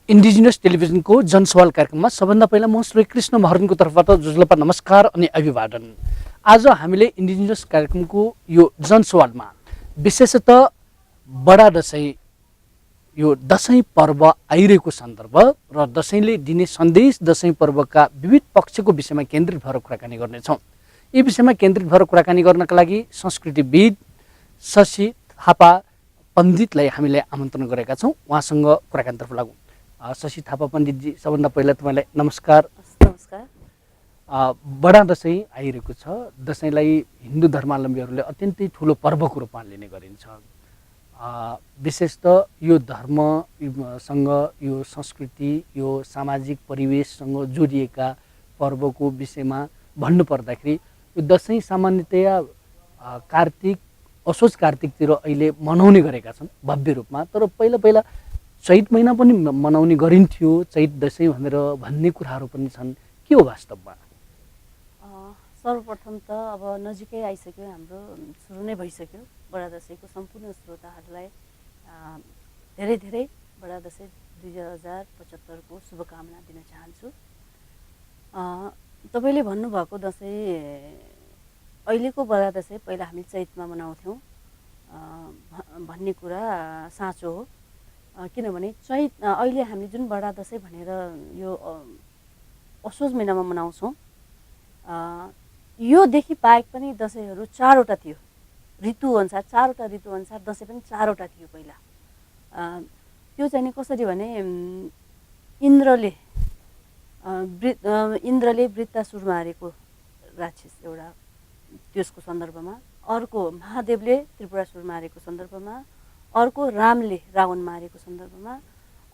Indigenous टेलिभिजनको जनसवाल कार्यक्रममा सबभन्दा पहिला म श्री कृष्ण महारजनको तर्फबाट जुजलपा नमस्कार अनि अभिवादन। आज हामीले इन्डिजिनियस कार्यक्रमको यो जनसवालमा विशेषतः बडा दशैं यो दशैं पर्व आइरहेको सन्दर्भ र दशैंले दिने सन्देश दशैं पर्वका विविध पक्षको विषयमा केन्द्रित भएर कुराकानी गर्नेछौँ। यी विषयमा केन्द्रित भएर कुराकानी गर्नका लागि संस्कृतिविद शशी थापा पण्डितलाई हामीले आमन्त्रण गरेका छौँ। उहाँसँग कुराकानीतर्फ लागौँ। शशी थापा पण्डितजी, सबभन्दा पहिला तपाईँलाई नमस्कार। नमस्कार। बडा दशैं आइरहेको छ। दशैंलाई हिन्दू धर्मावलम्बीहरूले अत्यन्तै ठुलो पर्वको रूपमा लिने गरिन्छ। विशेषतः यो धर्मसँग, यो संस्कृति, यो सामाजिक परिवेशसँग जोडिएका पर्वको विषयमा भन्नुपर्दाखेरि यो दशैं सामान्यतया असोज कार्तिकतिर अहिले मनाउने गरेका छन् भव्य रूपमा। तर पहिला चैत महिना पनि मनाउने गरिन्थ्यो, चैत दशैं भनेर भन्ने कुराहरू पनि छन्। के हो वास्तवमा? सर्वप्रथम त अब नजिकै आइसक्यो, हाम्रो सुरु नै भइसक्यो। बडा दशैंको सम्पूर्ण श्रोताहरूलाई धेरै धेरै बडा दशैं 2075 को शुभकामना दिन चाहन्छु। तपाईँले भन्नुभएको दशैं अहिलेको बडा दशैं पहिला हामी चैतमा मनाउँथ्यौँ भन्ने कुरा साँचो हो। किनभने चैत अहिले हामीले जुन बडा दशैं भनेर यो असोज महिनामा मनाउँछौँ, योदेखि बाहेक पनि दशैंहरू चारवटा थियो। ऋतुअनुसार चारवटा ऋतुअनुसार दशैं पनि चारवटा थियो पहिला। त्यो चाहिँ नि कसरी भने इन्द्रले वृत्तासुर मारेको राक्षस एउटा त्यसको सन्दर्भमा, अर्को महादेवले त्रिपुरासुर मारेको सन्दर्भमा, अर्को रामले रावण मारेको सन्दर्भमा,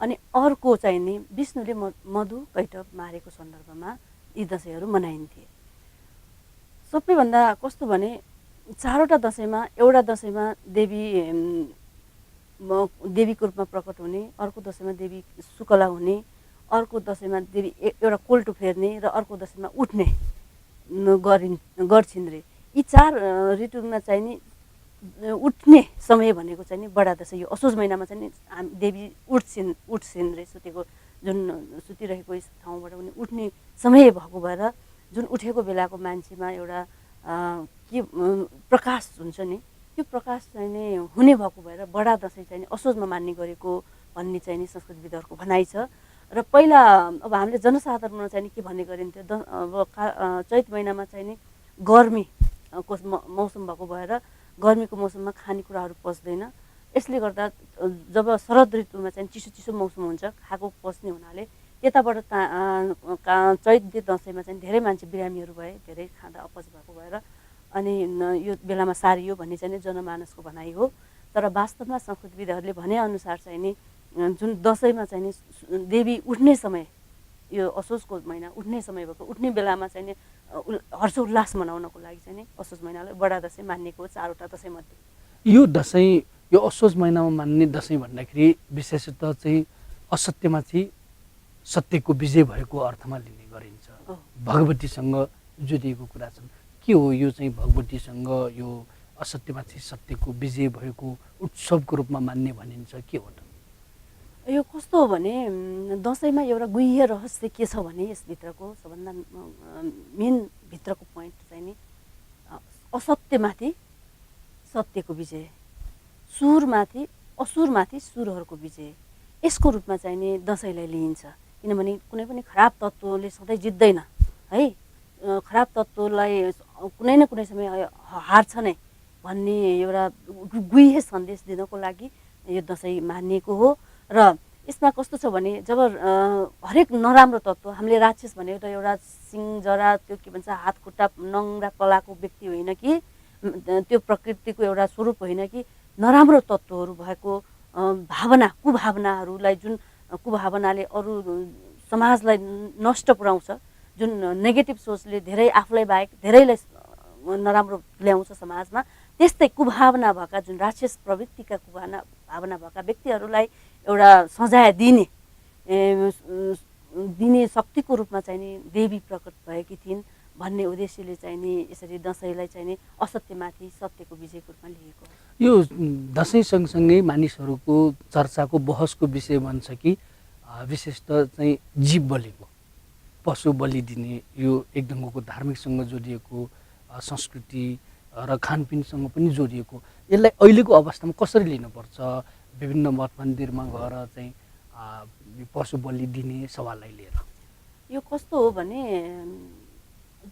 अनि अर्को चाहिँ नि विष्णुले मधु कैटभ मारेको सन्दर्भमा यी दशैंहरू मनाइन्थे। सबैभन्दा कस्तो भने चारवटा दशैंमा एउटा दशैंमा देवीको रूपमा प्रकट हुने, अर्को दशैंमा देवी शुक्ला हुने, अर्को दशैंमा देवी एउटा कोल्टो फेर्ने र अर्को दशैंमा उठ्ने गर्छिन् रे। यी चार ऋतुमा चाहिँ नि उठ्ने समय भनेको चाहिँ नि बडा दशैं यो असोज महिनामा चाहिँ नि देवी उठ्छिन् रे। सुतेको जुन सुतिरहेको ठाउँबाट उनी उठ्ने समय भएको भएर जुन उठेको बेलाको मान्छेमा एउटा के प्रकाश हुन्छ नि, त्यो प्रकाश चाहिँ नि हुने भएको भएर बडा दशैं चाहिँ नि असोजमा मान्ने गरेको भन्ने चाहिँ नि संस्कृतविदहरूको भनाइ छ। र पहिला अब हामीले जनसाधारणमा चाहिँ नि के भन्ने गरिन्थ्यो, अब चैत महिनामा चाहिँ नि गर्मीको मौसम भएको भएर गर्मीको मौसममा खानेकुराहरू पच्दैन। यसले गर्दा जब शरद ऋतुमा चाहिँ चिसो चिसो मौसम हुन्छ, खाएको पच्ने हुनाले यताबाट चैत दशैंमा चाहिँ धेरै मान्छे बिरामीहरू भए, धेरै खाँदा अपच भएको भएर अनि यो बेलामा सारियो भन्ने चाहिँ नि जनमानसको भनाइ हो। तर वास्तवमा संस्कृतविदहरूले भनेअनुसार चाहिँ नि जुन दशैंमा चाहिँ नि देवी उठ्ने समय, यो असोजको महिना उठ्ने समय भएको, उठ्ने बेलामा चाहिँ नि हर्षोल्लास मनाउनको लागि चाहिँ नि असोज महिनालाई बडा दशैं मानिएको हो चारवटा दशैंमध्ये। यो दशैं, यो असोज महिनामा मान्ने दशैं भन्दाखेरि विशेषतः चाहिँ असत्यमाथि सत्यको विजय भएको अर्थमा लिने गरिन्छ। भगवतीसँग जोडिएको कुरा छन्। के हो यो चाहिँ भगवतीसँग यो असत्यमाथि सत्यको विजय भएको उत्सवको रूपमा मान्ने भनिन्छ? के हो त यो? कस्तो हो भने दशैंमा एउटा गुह्य रहस्य के छ भने यसभित्रको सबभन्दा मेन भित्रको पोइन्ट चाहिँ नि असत्यमाथि सत्यको विजय, असुरमाथि सुरहरूको विजय, यसको रूपमा चाहिँ नि दशैंलाई लिइन्छ। किनभने कुनै पनि खराब तत्त्वले सधैँ जित्दैन है। खराब तत्त्वलाई कुनै न कुनै समय हार्छ नै भन्ने एउटा गुह्य सन्देश दिनको लागि यो दशैं मानिएको हो। र यसमा कस्तो छ भने जब हरेक नराम्रो तत्त्व, हामीले राक्षस भनेको त एउटा सिङ जरा त्यो के भन्छ हात खुट्टा नङ्ग्रा पलाएको व्यक्ति होइन कि, त्यो प्रकृतिको एउटा स्वरूप होइन कि, नराम्रो तत्त्वहरू भएको कुभावनाहरूलाई, जुन कुभावनाले अरू समाजलाई नष्ट पुर्याउँछ, जुन नेगेटिभ सोचले धेरै आफूलाई बाहेक धेरैलाई नराम्रो ल्याउँछ समाजमा, त्यस्तै कुभावना भएका जुन राक्षस प्रवृत्तिका भावना भएका व्यक्तिहरूलाई एउटा सजाय दिने शक्तिको रूपमा चाहिँ नि देवी प्रकट भएकी थिइन् भन्ने उद्देश्यले चाहिँ नि यसरी दशैंलाई चाहिँ नि असत्यमाथि सत्यको विजयको रूपमा लिएको हो। यो दशैं सँगसँगै मानिसहरूको चर्चाको बहसको विषय बन्छ कि विशेषतः चाहिँ जीव बलिको पशु बलि दिने यो एक ढङ्गको धार्मिकसँग जोडिएको संस्कृति र खानपिनसँग पनि जोडिएको यसलाई अहिलेको अवस्थामा कसरी लिनुपर्छ विभिन्न मठ मन्दिरमा गएर चाहिँ पशु बलि दिने सवाललाई लिएर यो कस्तो हो भने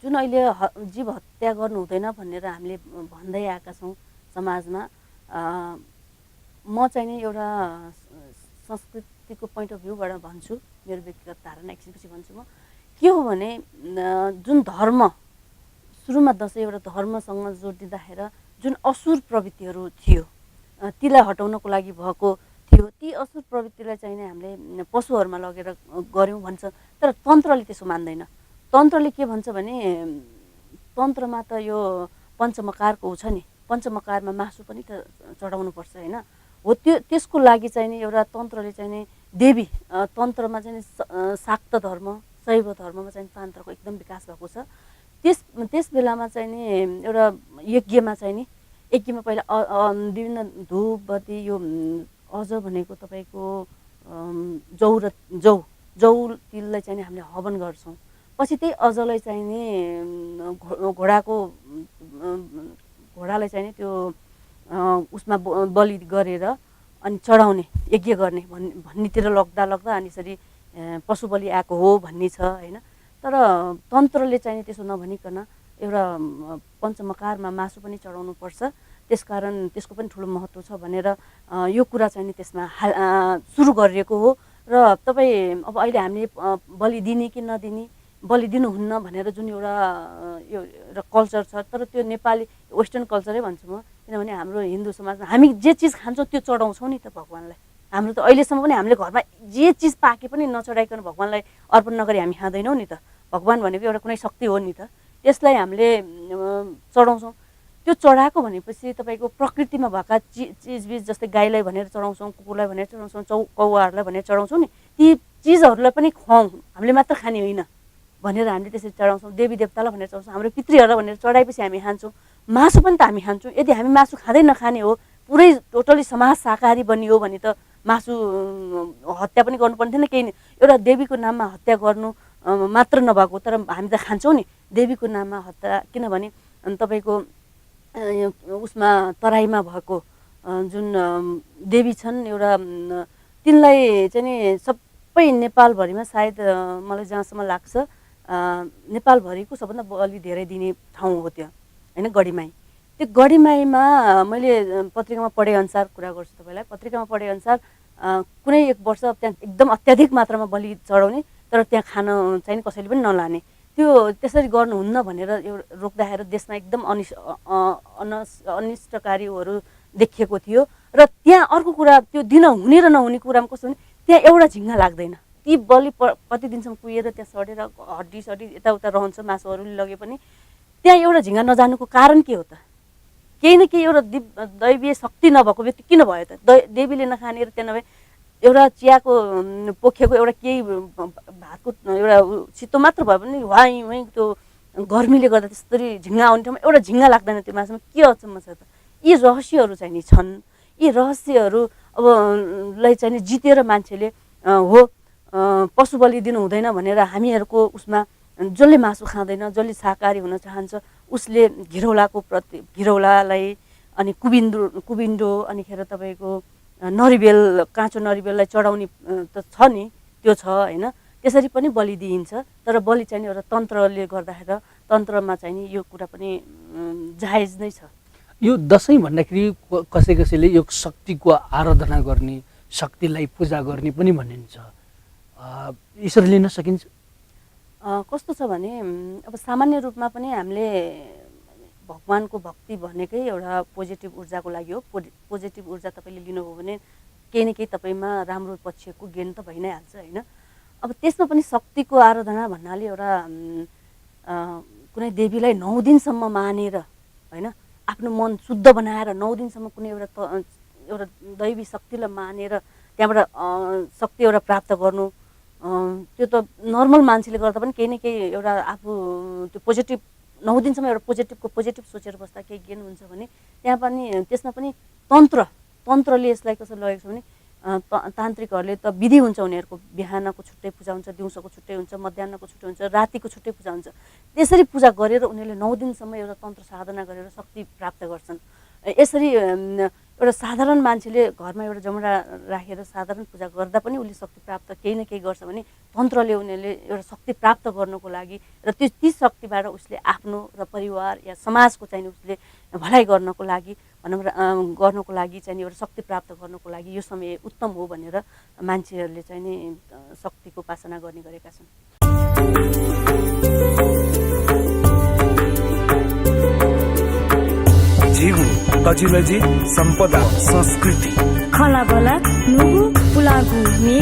जुन अहिले जीव हत्या गर्नु हुँदैन भनेर हामीले भन्दै आएका छौँ समाजमा म चाहिँ नि एउटा संस्कृतिको पोइन्ट अफ भ्यूबाट भन्छु मेरो व्यक्तिगत धारणा एकछिनपछि भन्छु म के हो भने जुन धर्म सुरुमा दसैँ एउटा धर्मसँग जोडिँदाखेरि जुन असुर प्रवृत्तिहरू थियो तीलाई हटाउनको लागि भएको थियो ती असुर प्रवृत्तिलाई चाहिँ नि हामीले पशुहरूमा लगेर गऱ्यौँ भन्छ तर तन्त्रले त्यसो मान्दैन तन्त्रले के भन्छ भने तन्त्रमा त यो पञ्चमकारको छ नि पञ्चमकारमा मासु पनि त चढाउनुपर्छ होइन हो त्यो त्यसको लागि चाहिँ नि एउटा तन्त्रले चाहिँ नि देवी तन्त्रमा चाहिँ शाक्त धर्म शैव धर्ममा चाहिँ तन्त्रको एकदम विकास भएको छ त्यस बेलामा चाहिँ नि एउटा यज्ञमा चाहिँ नि यज्ञमा पहिला विभिन्न धूप बत्ती यो अझ भनेको तपाईँको जौ तिललाई चाहिँ नि हामीले हवन गर्छौँ पछि त्यही अझलाई चाहिँ नि घोडालाई चाहिँ नि त्यो उसमा बलि गरेर अनि चढाउने यज्ञ गर्ने भन्नेतिर लग्दा अनि यसरी पशु बलि आएको हो भन्ने छ होइन तर तन्त्रले चाहिँ नि त्यसो नभनिकन एउटा पञ्चमकारमा मासु पनि चढाउनु पर्छ त्यसकारण त्यसको पनि ठुलो महत्त्व छ भनेर यो कुरा चाहिँ नि त्यसमा सुरु गरिएको हो र तपाईँ अब अहिले हामीले बलि दिने कि नदिने बलि दिनुहुन्न भनेर जुन एउटा यो एउटा कल्चर छ तर त्यो नेपाली वेस्टर्न कल्चरै भन्छु म किनभने हाम्रो हिन्दू समाजमा हामी जे चिज खान्छौँ त्यो चढाउँछौँ नि त भगवान्लाई हाम्रो त अहिलेसम्म पनि हामीले घरमा जे चिज पाके पनि नचढाइकन भगवान्लाई अर्पण नगरी हामी खाँदैनौँ नि त भगवान् भनेको एउटा कुनै शक्ति हो नि त त्यसलाई हामीले चढाउँछौँ त्यो चढाएको भनेपछि तपाईँको प्रकृतिमा भएका चिजबिज जस्तै गाईलाई भनेर चढाउँछौँ कुकुरलाई भनेर चढाउँछौँ कौवाहरूलाई भनेर चढाउँछौँ नि ती चिजहरूलाई पनि खुवाउँ हामीले मात्र खाने होइन भनेर हामीले त्यसरी चढाउँछौँ देवी देवतालाई भनेर चढाउँछौँ हाम्रो पितृहरूलाई भनेर चढाएपछि हामी खान्छौँ मासु पनि त हामी खान्छौँ यदि हामी मासु खाँदै नखाने हो पुरै टोटली समाज शाकाहारी बनियो भने त मासु हत्या पनि गर्नुपर्ने थिएन केही नहीं एउटा देवीको नाममा हत्या गर्नु मात्र नभएको तर हामी त खान्छौँ नि देवीको नाममा हत्या किनभने तपाईँको उसमा तराईमा भएको जुन देवी छन् एउटा तिनलाई चाहिँ नि सबै नेपालभरिमा सायद मलाई जहाँसम्म लाग्छ नेपालभरिको सबभन्दा बलि धेरै दिने ठाउँ हो त्यो होइन गढीमाई त्यो गढीमाईमा मैले पत्रिकामा पढेअनुसार कुरा गर्छु तपाईँलाई पत्रिकामा पढेअनुसार कुनै एक वर्ष त्यहाँ एकदम अत्याधिक मात्रामा बलि चढाउने तर त्यहाँ खान चाहिँ कसैले पनि नलाने त्यो त्यसरी गर्नुहुन्न भनेर एउटा रोक्दाखेरि देशमा एकदम अनिष्टकारीहरू देखिएको थियो र त्यहाँ अर्को कुरा त्यो दिन हुने र नहुने कुरामा कस्तो भने त्यहाँ एउटा झिङ्गा लाग्दैन ती बलि कति दिनसम्म कुहिएर त्यहाँ सडेर हड्डी सड्डी यताउता रहन्छ मासुहरूले लगे पनि त्यहाँ एउटा झिङ्गा नजानुको कारण के हो त केही न केही एउटा दैवीय शक्ति नभएको व्यक्ति किन भयो त देवीले नखाने र त्यहाँ नभए एउटा चियाको पोखेको एउटा केही भातको एउटा चित्तो मात्र भयो भने वाइ त्यो गर्मीले गर्दा त्यसरी झिङ्गा आउने ठाउँमा एउटा झिङ्गा लाग्दैन त्यो मासुमा के अचम्म छ त यी रहस्यहरू चाहिँ नि छन् यी रहस्यहरू अब लाई चाहिँ नि जितेर मान्छेले हो पशु बलि दिनु हुँदैन भनेर हामीहरूको उसमा जसले मासु खाँदैन जसले शाकाहारी हुन चाहन्छ उसले घिरौलालाई अनि कुबिन्डो अनिखेर तपाईँको नरिवेल काँचो नरिवेललाई चढाउने त छ नि त्यो छ होइन त्यसरी पनि बलि दिइन्छ तर बलि चाहिँ एउटा तन्त्रले गर्दाखेरि तन्त्रमा चाहिँ नि यो कुरा पनि जायज नै छ यो दसैँ भन्दाखेरि कसैले यो शक्तिको आराधना गर्ने शक्तिलाई पूजा गर्ने पनि भनिन्छ यसरी लिन सकिन्छ कस्तो छ भने अब सामान्य रूपमा पनि हामीले भगवानको भक्ति भनेकै एउटा पोजिटिभ ऊर्जाको लागि हो पोजिटिभ ऊर्जा तपाईँले लिनुभयो भने केही न केही तपाईँमा राम्रो पक्षको गेन त भइ नै हाल्छ होइन अब त्यसमा पनि शक्तिको आराधना भन्नाले एउटा कुनै देवीलाई 9 दिनसम्म मानेर होइन आफ्नो मन शुद्ध बनाएर 9 दिनसम्म कुनै एउटा दैवी शक्तिलाई मानेर त्यहाँबाट शक्ति एउटा प्राप्त गर्नु त्यो त नर्मल मान्छेले गर्दा पनि केही न केही एउटा आफू त्यो पोजिटिभ 9 दिनसम्म एउटा पोजिटिभ सोचेर बस्दा केही गेन हुन्छ भने त्यहाँ पनि त्यसमा पनि तन्त्रले यसलाई कसरी लगेको छ भने तान्त्रिकहरूले त विधि हुन्छ उनीहरूको, बिहानको छुट्टै पूजा हुन्छ, दिउँसोको छुट्टै हुन्छ, मध्याहको छुट्टै हुन्छ, रातिको छुट्टै पूजा हुन्छ। त्यसरी पूजा गरेर उनीहरूले 9 दिनसम्म एउटा तन्त्र साधना गरेर शक्ति प्राप्त गर्छन्। यसरी एउटा साधारण मान्छेले घरमा एउटा जमरा राखेर साधारण पूजा गर्दा पनि उसले शक्ति प्राप्त केही न केही गर्छ भने तन्त्रले उनीहरूले एउटा शक्ति प्राप्त गर्नको लागि र ती शक्तिबाट उसले आफ्नो र परिवार या समाजको चाहिँ उसले भलाइ गर्नको लागि गर्नको लागि चाहिँ एउटा शक्ति प्राप्त गर्नको लागि यो समय उत्तम हो भनेर मान्छेहरूले चाहिँ नि शक्तिको उपासना गर्ने गरेका छन्। जीवु तजिलजी सम्पदा संस्कृति खलाबला नुगु पुलागु मे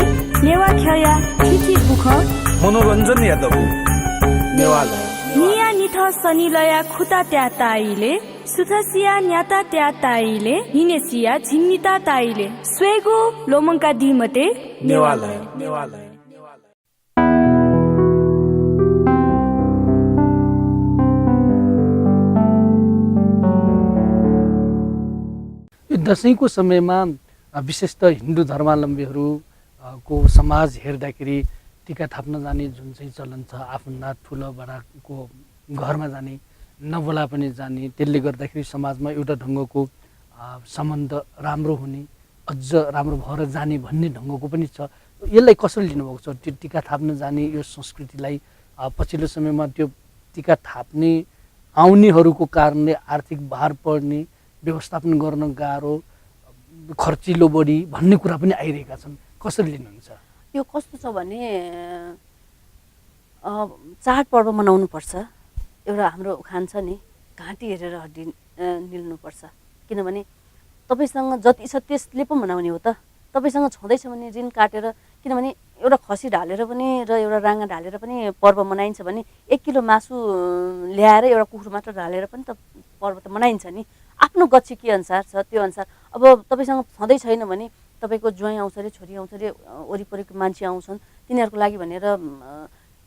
नेवा ख्या थिथि बुख मनोरञ्जन यादव नेवाला निया निथ सनिलया खुता त्या ताइले सुथसिया न्याता त्या ताइले हिनेसिया झिन्निता ताइले स्वेगु लोमंका दिमते नेवाला नेवाला दसैँको समयमा विशेषतः हिन्दू धर्मावलम्बीहरूको समाज हेर्दाखेरि टिका थाप्न जाने जुन चाहिँ चलन छ, आफन्दा ठुलो बडाको घरमा जाने, नबोला पनि जाने, त्यसले गर्दाखेरि समाजमा एउटा ढङ्गको सम्बन्ध राम्रो हुने, अझ राम्रो भएर जाने भन्ने ढङ्गको पनि छ। यसलाई कसरी लिनुभएको छ? त्यो टिका थाप्न जाने यो संस्कृतिलाई पछिल्लो समयमा त्यो टिका थाप्ने आउनेहरूको कारणले आर्थिक भार पर्ने, व्यवस्थापन गर्न गाह्रो, खर्चिलो बढी भन्ने कुरा पनि आइरहेका छन्। कसरी लिनुहुन्छ? यो कस्तो छ भने चाडपर्व मनाउनुपर्छ। एउटा हाम्रो उखान छ नि, घाँटी हेरेर हड्डी निल्नुपर्छ। किनभने तपाईँसँग जति छ त्यसले पो मनाउने हो त। तपाईँसँग छँदैछ भने ऋण काटेर, किनभने एउटा खसी ढालेर पनि र एउटा राँगा ढालेर पनि पर्व मनाइन्छ भने 1 किलो मासु ल्याएर एउटा कुखुरो मात्र ढालेर पनि त पर्व त मनाइन्छ नि। आफ्नो गच्छी के अनुसार छ त्यो अनुसार। अब तपाईँसँग छँदै छैन भने तपाईँको ज्वाइँ आउँछ अरे, छोरी आउँछ अरे, वरिपरिको मान्छे आउँछन्, तिनीहरूको लागि भनेर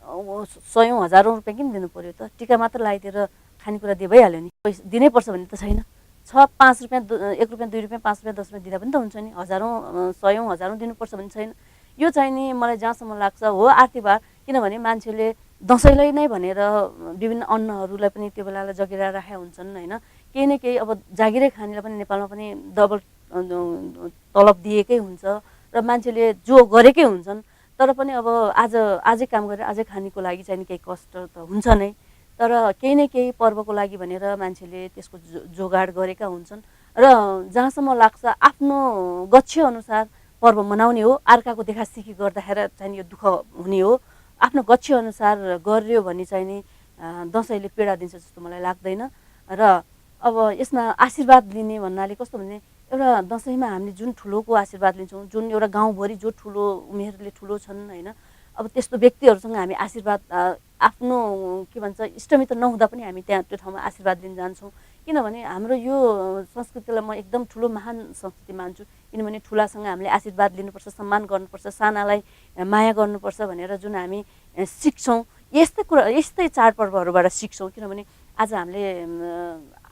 100औं 1000औं रुपियाँ किन दिनु पर्यो त? टिका मात्र लगाइदिएर खानेकुरा दिए भइहाल्यो नि। पैसा दिनै पर्छ भन्ने त छैन। 5 रुपियाँ 1 रुपियाँ 2 रुपियाँ 5 रुपियाँ 10 रुपियाँ दिँदा पनि त हुन्छ नि। 100औं 1000औं दिनुपर्छ भन्ने छैन। यो चाहिँ नि मलाई जहाँसम्म लाग्छ हो आर्थिक भार। किनभने मान्छेले दसैँलाई नै भनेर विभिन्न अन्नहरूलाई पनि त्यो बेलालाई जगिरा राखेका हुन्छन् होइन। केही न केही अब जागिरै खानेलाई पनि नेपालमा पनि डबल तलब दिएकै हुन्छ र मान्छेले जो गरेकै हुन्छन्। तर पनि अब आजै काम गरेर आजै खानेको लागि चाहिँ केही कष्ट त हुन्छ नै। तर केही न केही पर्वको लागि भनेर मान्छेले त्यसको जोगाड गरेका हुन्छन् र जहाँसम्म लाग्छ आफ्नो गच्छे अनुसार पर्व मनाउने हो। अर्काको देखासिखी गर्दाखेरि चाहिँ यो दुःख हुने हो। आफ्नो गच्छे अनुसार गर्यो भने चाहिँ नि दसैँले पीडा दिन्छ जस्तो मलाई लाग्दैन। र अब यसमा आशीर्वाद लिने भन्नाले कस्तो भने एउटा दसैँमा हामीले जुन ठुलोको आशीर्वाद लिन्छौँ, जुन एउटा गाउँभरि जो ठुलो उमेरले ठुलो छन् होइन, अब त्यस्तो व्यक्तिहरूसँग हामी आशीर्वाद आफ्नो के भन्छ इष्टमित्र नहुँदा पनि हामी त्यहाँ त्यो ठाउँमा आशीर्वाद लिन जान्छौँ। किनभने हाम्रो यो संस्कृतिलाई म एकदम ठुलो महान संस्कृति मान्छु। किनभने ठुलासँग हामीले आशीर्वाद लिनुपर्छ, सम्मान गर्नुपर्छ, सानालाई माया गर्नुपर्छ भनेर जुन हामी सिक्छौँ, यस्तै चाडपर्वहरूबाट सिक्छौँ। किनभने आज हामीले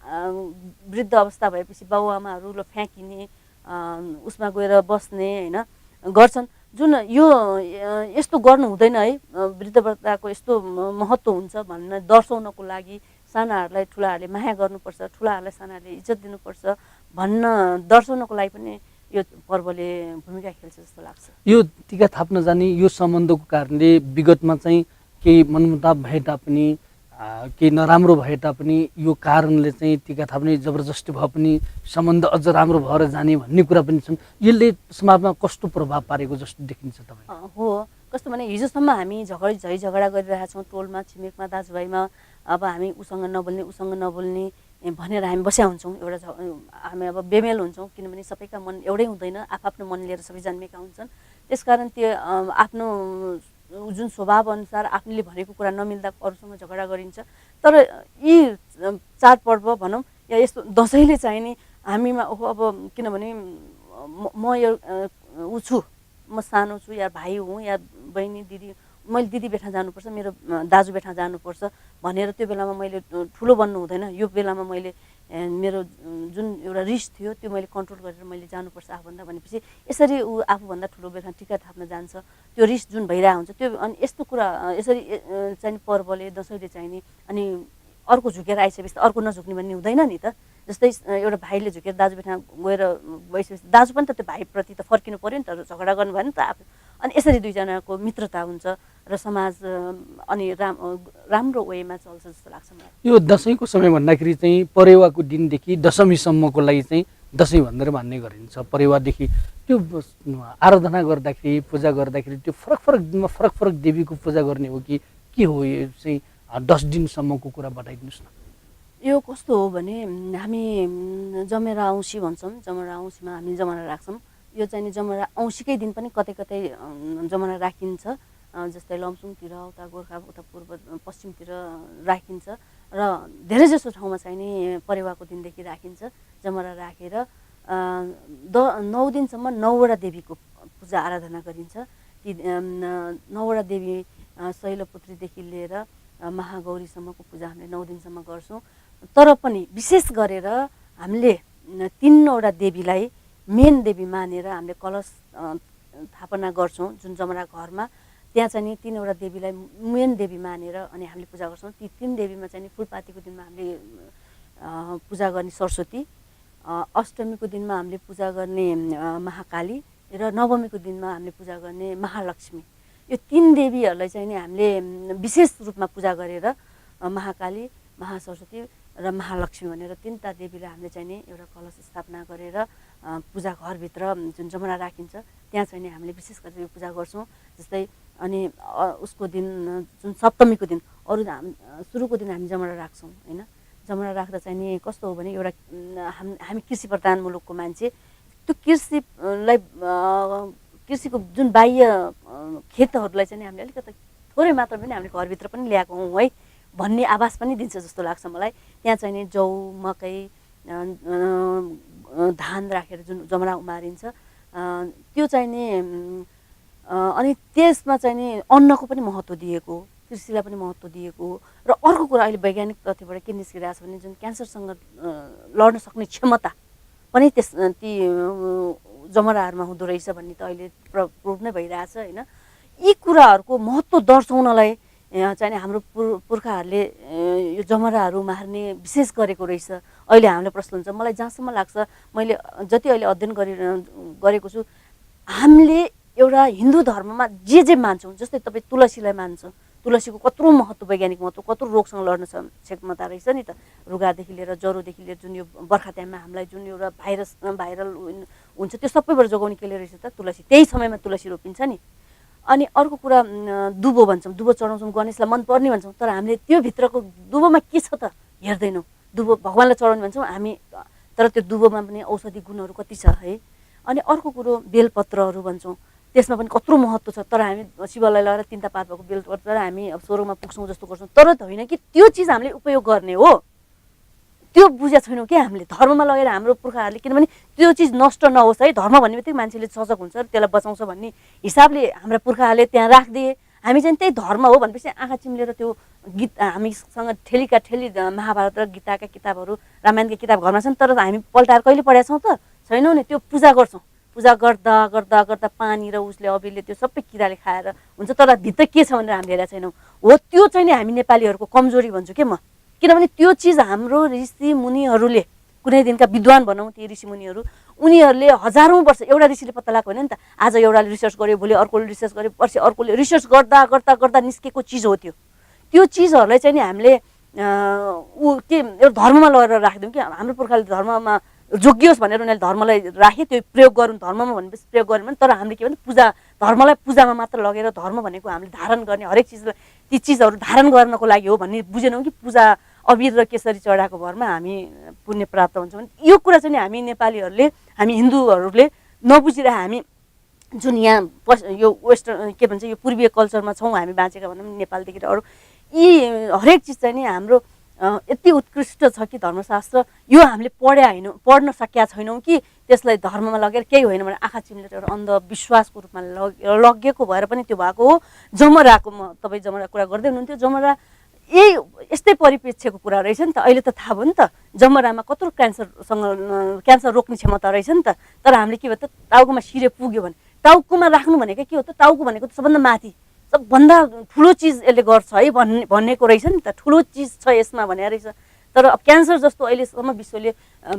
वृद्ध अवस्था भएपछि बाबुआमाहरू फ्याँकिने, उसमा गएर बस्ने होइन गर्छन्। जुन यो यस्तो गर्नु हुँदैन है। वृद्धताको यस्तो महत्त्व हुन्छ भन्न दर्शाउनको लागि सानाहरूलाई ठुलाहरूले माया गर्नुपर्छ, ठुलाहरूलाई सानाहरूले इज्जत दिनुपर्छ भन्न दर्शाउनको लागि पनि यो पर्वले भूमिका खेल्छ जस्तो लाग्छ। यो टिका थाप्न जाने यो सम्बन्धको कारणले विगतमा चाहिँ केही मनमुटाव भए तापनि, केही नराम्रो भए तापनि यो कारणले चाहिँ टिका थाप्ने जबरजस्ती भए पनि सम्बन्ध अझ राम्रो भएर जाने भन्ने कुरा पनि छन्। यसले समाजमा कस्तो प्रभाव पारेको जस्तो देखिन्छ तपाईँ? हो, कस्तो भने हिजोसम्म हामी झगडा गरिरहेका छौँ टोलमा, छिमेकमा, दाजुभाइमा। अब हामी उसँग नबोल्ने भनेर हामी बस्या हुन्छौँ। एउटा हामी अब बेमेल हुन्छौँ। किनभने सबैका मन एउटै हुँदैन, आफ्नो मन लिएर सबै जन्मेका हुन्छन्। त्यसकारण त्यो आफ्नो जुन स्वभाव अनुसार आफूले भनेको कुरा नमिल्दा अरूसँग झगडा गरिन्छ। तर यी चाडपर्व भनौँ या यस्तो दसैँले चाहिँ नि हामीमा अब किनभने म यो छु, म सानो छु या भाइ हुँ या बहिनी दिदी, मैले दिदी बेठा जानुपर्छ, मेरो दाजु बेठा जानुपर्छ भनेर त्यो बेलामा मैले ठुलो बन्नु हुँदैन। यो बेलामा मैले मेरो जुन एउटा रिस थियो त्यो मैले कन्ट्रोल गरेर मैले जानुपर्छ आफूभन्दा भनेपछि यसरी ऊ आफूभन्दा ठुलो बेला टिका थाप्न जान्छ त्यो रिस जुन भइरहेको हुन्छ त्यो अनि यस्तो कुरा यसरी चाहिँ पर्वले दसैँले चाहिने अनि अर्को झुकेर आइसकेपछि अर्को नझुक्ने भन्ने हुँदैन नि त जस्तै एउटा भाइले झुकेर दाजुबेठा गएर गइसकेपछि दाजु पनि त त्यो भाइप्रति त फर्किनु पऱ्यो नि त झगडा गर्नु भयो नि त आफू अनि यसरी दुईजनाको मित्रता हुन्छ र समाज अनि राम्रो वेमा चल्छ जस्तो लाग्छ मलाई यो दसैँको समय भन्दाखेरि चाहिँ परेवाको दिनदेखि दशमीसम्मको लागि चाहिँ दसैँ भनेर मान्ने गरिन्छ परेवादेखि त्यो आराधना गर्दाखेरि पूजा गर्दाखेरि त्यो फरक फरक दिनमा फरक फरक देवीको पूजा गर्ने हो कि के हो यो चाहिँ 10 दिनसम्मको कुरा बताइदिनुहोस् न यो कस्तो हो भने हामी जमरा औँसी भन्छौँ जमरा औँसीमा हामी जमरा राख्छौँ यो चाहिँ नि जमरा औँसीकै दिन पनि कतै कतै जमरा राखिन्छ जस्तै लमसुङतिर उता गोर्खा उता पूर्व पश्चिमतिर राखिन्छ र धेरै जसो ठाउँमा चाहिँ नि परेवाको दिनदेखि राखिन्छ जमरा राखेर 9 दिनसम्म 9वटा देवीको पूजा आराधना गरिन्छ ती 9वटा देवी शैलपुत्रीदेखि लिएर महागौरीसम्मको पूजा हामीले 9 दिनसम्म गर्छौँ तर पनि विशेष गरेर हामीले 3वटा देवीलाई मेन देवी मानेर हामीले कलश स्थापना गर्छौँ जुन जमरा घरमा त्यहाँ चाहिँ नि 3वटा देवीलाई मेन देवी मानेर अनि हामीले पूजा गर्छौँ ती 3 देवीमा चाहिँ नि फुलपातीको दिनमा हामीले पूजा गर्ने सरस्वती अष्टमीको दिनमा हामीले पूजा गर्ने महाकाली र नवमीको दिनमा हामीले पूजा गर्ने महालक्ष्मी यो 3 देवीहरूलाई चाहिँ नि हामीले विशेष रूपमा पूजा गरेर महाकाली महासरस्वती र महालक्ष्मी भनेर 3टा देवीलाई हामीले चाहिँ नि एउटा कलश स्थापना गरेर पूजा घरभित्र जुन जमरा राखिन्छ त्यहाँ चाहिँ नि हामीले विशेष गरेर पूजा गर्छौँ जस्तै अनि उसको दिन जुन सप्तमीको दिन अरू सुरुको दिन हामी जमरा राख्छौँ होइन जमरा राख्दा चाहिँ नि कस्तो हो भने एउटा हामी कृषि प्रधान मुलुकको मान्छे त्यो कृषिलाई कृषिको जुन बाह्य खेतहरूलाई चाहिँ हामीले अलिकति थोरै मात्रामा पनि हामीले घरभित्र पनि ल्याएको हौँ है भन्ने आभास पनि दिन्छ जस्तो लाग्छ मलाई त्यहाँ चाहिँ नि जौ मकै धान राखेर जुन जमरा उमारिन्छ त्यो चाहिँ नि अनि त्यसमा चाहिँ नि अन्नको पनि महत्त्व दिएको कृषिलाई पनि महत्त्व दिएको र अर्को कुरा अहिले वैज्ञानिक तथ्यबाट के निस्किरहेको छ भने जुन क्यान्सरसँग लड्न सक्ने क्षमता पनि ती जमराहरूमा हुँदो रहेछ भन्ने त अहिले प्रुभ नै भइरहेछ होइन यी कुराहरूको महत्त्व दर्शाउनलाई चाहिँ हाम्रो पुर्खाहरूले यो जमराहरू मार्ने विशेष गरेको रहेछ अहिले हामीलाई प्रश्न हुन्छ मलाई जहाँसम्म लाग्छ मैले जति अहिले अध्ययन गरेको छु हामीले एउटा हिन्दू धर्ममा जे मान्छौँ जस्तै तपाईँ तुलसीलाई मान्छ तुलसीको कत्रो महत्त्व वैज्ञानिक महत्त्व कत्रो रोगसँग लड्न क्षमता रहेछ नि त रुगादेखि लिएर ज्वरोदेखि लिएर जुन यो बर्खा टाइममा हामीलाई जुन एउटा भाइरल हुन्छ त्यो सबैबाट जोगाउने केले रहेछ त तुलसी त्यही समयमा तुलसी रोपिन्छ नि अनि अर्को कुरा दुबो भन्छौँ दुबो चढाउँछौँ गणेशलाई मनपर्ने भन्छौँ तर हामीले त्यो भित्रको दुबोमा के छ त हेर्दैनौँ दुबो भगवान्लाई चढाउने भन्छौँ हामी तर त्यो दुबोमा पनि औषधि गुणहरू कति छ है अनि अर्को कुरो बेलपत्रहरू भन्छौँ त्यसमा पनि कत्रो महत्त्व छ तर हामी शिवलाई लगाएर 3टा पात भएको बेलपत्र हामी अब स्वर्गमा पुग्छौँ जस्तो गर्छौँ तर होइन कि त्यो चिज हामीले उपयोग गर्ने हो त्यो बुझेको छैनौँ कि हामीले धर्ममा लगेर हाम्रो पुर्खाहरूले किनभने त्यो चिज नष्ट नहोस् है धर्म भन्ने बित्तिकै मान्छेले सजग हुन्छ त्यसलाई बचाउँछ भन्ने हिसाबले हाम्रा पुर्खाहरूले त्यहाँ राखिदिए हामी चाहिँ त्यही धर्म हो भनेपछि आँखा चिम्लेर त्यो गीत हामीसँग ठेली महाभारत र गीताका किताबहरू रामायणका किताब घरमा छन् तर हामी पल्टाएर कहिले पढेका छौँ त छैनौँ नि त्यो पूजा गर्छौँ पूजा गर्दा गर्दा गर्दा पानी र उसले अबिरले त्यो सबै किराले खाएर हुन्छ तर भित्र के छ भनेर हामीले हेरेका छैनौँ हो त्यो चाहिँ नि हामी नेपालीहरूको कमजोरी भन्छु के म किनभने त्यो चिज हाम्रो ऋषि मुनिहरूले कुनै दिनका विद्वान भनौँ ती ऋषि मुनिहरू उनीहरूले हजारौँ वर्ष एउटा ऋषिले पत्ता लगाएको होइन नि त आज एउटाले रिसर्च गर्यो भोलि अर्कोले रिसर्च गर्यो पर्सि अर्कोले रिसर्च गर्दा गर्दा गर्दा निस्केको चिज हो त्यो चिजहरूलाई चाहिँ नि हामीले के एउटा धर्ममा लगेर राखिदिउँ कि हाम्रो पुर्खाले धर्ममा जोगियोस् भनेर उनीहरूले धर्मलाई राखे त्यो प्रयोग गरौँ धर्ममा भनेपछि प्रयोग गऱ्यौँ भने तर हामीले के भन्छ पूजा धर्मलाई पूजामा मात्र लगेर धर्म भनेको हामीले धारण गर्ने हरेक चिजलाई ती चिजहरू धारण गर्नको लागि हो भन्ने बुझेनौँ कि पूजा अबिर र केसरी चढाएको भरमा हामी पुण्य प्राप्त हुन्छ भने यो कुरा चाहिँ हामी नेपालीहरूले हामी हिन्दूहरूले नबुझेर हामी जुन यहाँ यो वेस्टर्न के भन्छ यो पूर्वीय कल्चरमा छौँ हामी बाँचेका भनौँ नेपालदेखि अरू यी हरेक चिज चाहिँ नि हाम्रो यति उत्कृष्ट छ कि धर्मशास्त्र यो हामीले पढ्न सकेका छैनौँ कि त्यसलाई धर्ममा लगेर केही होइन भने आँखा चिम्लेर एउटा अन्धविश्वासको रूपमा लगेको भएर पनि त्यो भएको हो जमराको तपाईँ जमरा कुरा गर्दै हुनुहुन्थ्यो जमरा यही यस्तै परिप्रेक्ष्यको कुरा रहेछ नि त। अहिले त थाहा भयो नि त जमरामा कत्रो क्यान्सर रोक्ने क्षमता रहेछ नि त। तर हामीले के भयो त टाउकोमा सिरे पुग्यो भने टाउकोमा राख्नु भनेको के हो त, टाउको भनेको त सबभन्दा माथि सबभन्दा ठुलो चिज यसले गर्छ है भनेको रहेछ नि त। ठुलो चिज छ यसमा भने रहेछ। तर अब क्यान्सर जस्तो अहिलेसम्म विश्वले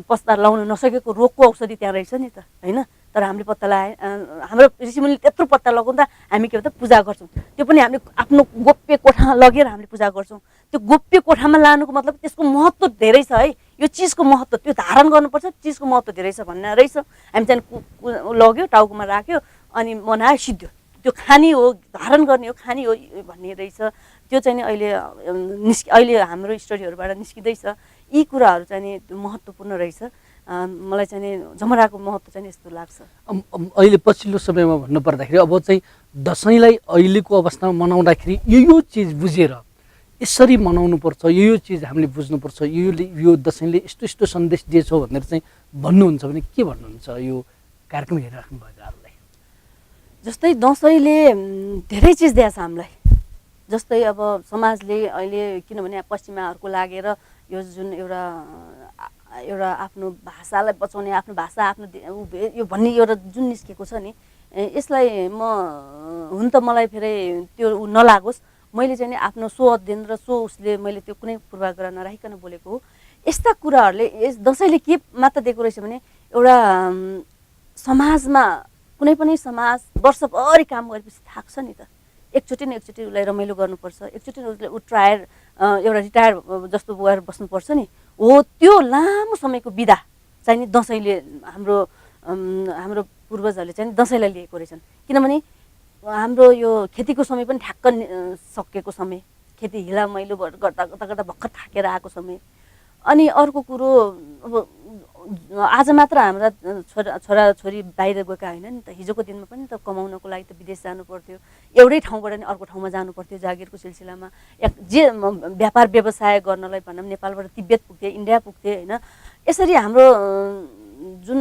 पत्ता लगाउन नसकेको रोगको औषधि त्यहाँ रहेछ नि त होइन। तर हामीले पत्ता लगाए, हाम्रो ऋषिमुनिले त्यत्रो पत्ता लगाउँदा हामी के भन्छ पूजा गर्छौँ। त्यो पनि हामीले आफ्नो गोप्य कोठामा लगेर हामीले पूजा गर्छौँ। त्यो गोप्य कोठामा लानुको मतलब त्यसको महत्त्व धेरै छ है। यो चिजको महत्त्व त्यो धारण गर्नुपर्छ, चिजको महत्त्व धेरै छ भन्ने रहेछ। हामी चाहिँ लग्यो टाउकोमा राख्यो अनि मनायो सिद्धो, त्यो खानी हो, धारण गर्ने हो, खानी हो भन्ने रहेछ। त्यो चाहिँ नि अहिले हाम्रो स्टडीहरूबाट निस्किँदैछ। यी कुराहरू चाहिँ नि महत्त्वपूर्ण रहेछ। मलाई चाहिँ नि जमराको महत्त्व चाहिँ यस्तो लाग्छ। अहिले पछिल्लो समयमा भन्नुपर्दाखेरि अब चाहिँ दसैँलाई अहिलेको अवस्थामा मनाउँदाखेरि यो चिज बुझेर यसरी मनाउनुपर्छ, यो चिज हामीले बुझ्नुपर्छ, यो दसैँले यस्तो यस्तो सन्देश दिएछ भनेर चाहिँ भन्नुहुन्छ भने के भन्नुहुन्छ यो कार्यक्रम हेरिराख्नु भएकाहरूलाई? जस्तै दसैँले धेरै चिज दिएछ हामीलाई। जस्तै अब समाजले अहिले किनभने पश्चिमाहरूको लागेर यो जुन एउटा आफ्नो भाषालाई बचाउने, आफ्नो भाषा आफ्नो यो भन्ने एउटा जुन निस्केको छ नि, यसलाई हुन त मलाई फेरि त्यो नलागोस्। मैले चाहिँ नि आफ्नो सो अध्ययन र सो उसले मैले त्यो कुनै पूर्वाग्रह नराखिकन बोलेको हो। यस्ता कुराहरूले यस दसैँले के मात्र दिएको रहेछ भने एउटा समाजमा कुनै पनि समाज वर्षभरि काम गरेपछि थाक्छ नि त। एकचोटि उसलाई रमाइलो गर्नुपर्छ, एकचोटि उसले एउटा रिटायर जस्तो भएर बस्नुपर्छ नि। हो त्यो लामो समयको बिदा चाहिँ नि दसैँले हाम्रो पूर्वजहरूले चाहिँ दसैँलाई लिएको रहेछन्। किनभने हाम्रो यो खेतीको समय पनि ठ्याक्क सकेको समय, खेती हिलामैलो गर्दा भर्खर थाकेर आएको समय। अनि अर्को कुरो अब आज मात्र हाम्रा छोराछोरी बाहिर गएका होइन नि त। हिजोको दिनमा पनि त कमाउनको लागि त विदेश जानु पर्थ्यो, एउटै ठाउँबाट नि अर्को ठाउँमा जानु पर्थ्यो जागिरको सिलसिलामा। जे व्यापार व्यवसाय गर्नलाई भनौँ नेपालबाट तिब्बत पुग्थे, इन्डिया पुग्थे होइन। यसरी हाम्रो जुन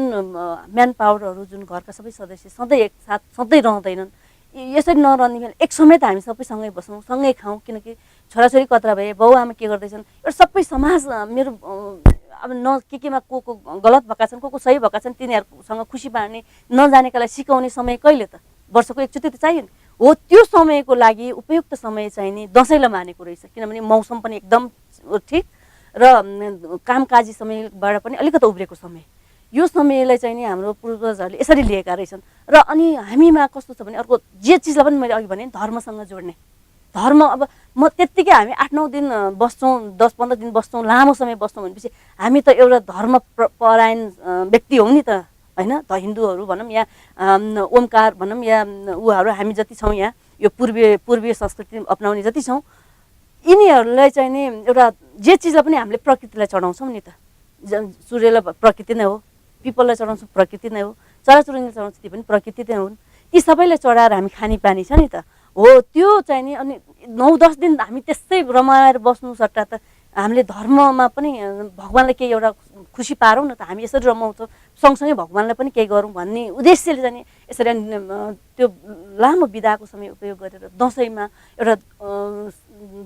म्यान पावरहरू जुन घरका सबै सदस्य सधैँ एकसाथ सधैँ रहँदैनन्। यसरी नरहने बेला एक समय त हामी सबै सँगै बसौँ, सँगै खाउँ। किनकि छोराछोरी कत्रा भए, बाउ आमा के गर्दैछन्, एउटा सबै समाज मेरो अब केमा को गलत भएका छन्, को सही भएका छन्, तिनीहरूसँग खुसी बाँड्ने नजानेकालाई सिकाउने समय कहिले त? वर्षको एकचोटि त चाहियो नि। हो त्यो समयको लागि उपयुक्त समय चाहिँ नि दसैँलाई मानेको रहेछ। किनभने मौसम पनि एकदम ठिक र कामकाजी समयबाट पनि अलिकति उब्रेको समय। यो समयलाई चाहिँ नि हाम्रो पूर्वजहरूले यसरी लिएका रहेछन्। र अनि हामीमा कस्तो छ भने अर्को जे चिजलाई पनि मैले अघि भने धर्मसँग जोड्ने। धर्म अब म त्यत्तिकै हामी 8-9 दिन बस्छौँ, 10-15 दिन बस्छौँ, लामो समय बस्छौँ भनेपछि हामी त एउटा धर्म परायण व्यक्ति हौँ नि त होइन। त हिन्दूहरू भनौँ या ओमकार भनौँ या उहाँहरू हामी जति छौँ यहाँ यो पूर्वीय संस्कृति अपनाउने जति छौँ, यिनीहरूलाई चाहिँ नि एउटा जे चिजलाई पनि हामीले प्रकृतिलाई चढाउँछौँ नि त। सूर्यलाई प्रकृति नै हो, पिपललाई चढाउँछौँ प्रकृति नै हो, चराचुरुङ्गीलाई चढाउँछौँ ती पनि प्रकृति नै हुन्। ती सबैलाई चढाएर हामी खानेपानी छ नि त। हो त्यो चाहिँ नि अनि 9-10 दिन हामी त्यस्तै रमाएर बस्नु सट्टा त हामीले धर्ममा पनि भगवान्लाई केही एउटा खुसी पारौँ न त। हामी यसरी रमाउँछौँ, सँगसँगै भगवान्लाई पनि केही गरौँ भन्ने उद्देश्यले चाहिँ यसरी त्यो लामो बिदाको समय उपयोग गरेर दसैँमा एउटा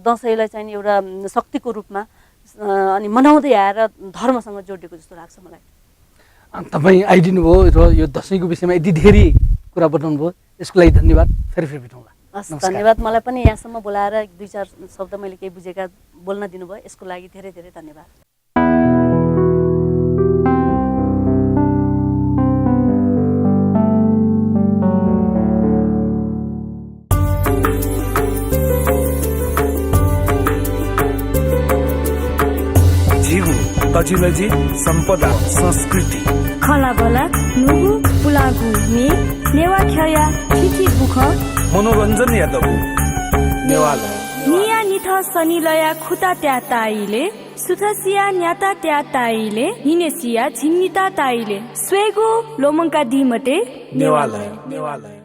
दसैँलाई चाहिँ एउटा शक्तिको रूपमा अनि मनाउँदै आएर धर्मसँग जोडिएको जस्तो लाग्छ मलाई। तपाईँ आइदिनु भयो र यो दसैँको विषयमा यति धेरै कुरा बताउनु भयो, यसको लागि धन्यवाद। फेरि भेटौँला। हस्, धन्यवाद। मलाई पनि यहाँसम्म बोलाएर 2-4 शब्द मैले केही बुझेका बोल्न दिनुभयो, यसको लागि धेरै धेरै धन्यवाद। तजिलजी सम्पदा संस्कृति खलाबला नुगु पुलागु ने नेवा ख्या थिथि बुख मनोरञ्जन यादव नेवाला निया निथ सनिलया खुता त्या ताइले सुथसिया न्याता त्या ताइले हिनेसिया झिन्निता ताइले स्वेगो लोमंका दिमते नेवाला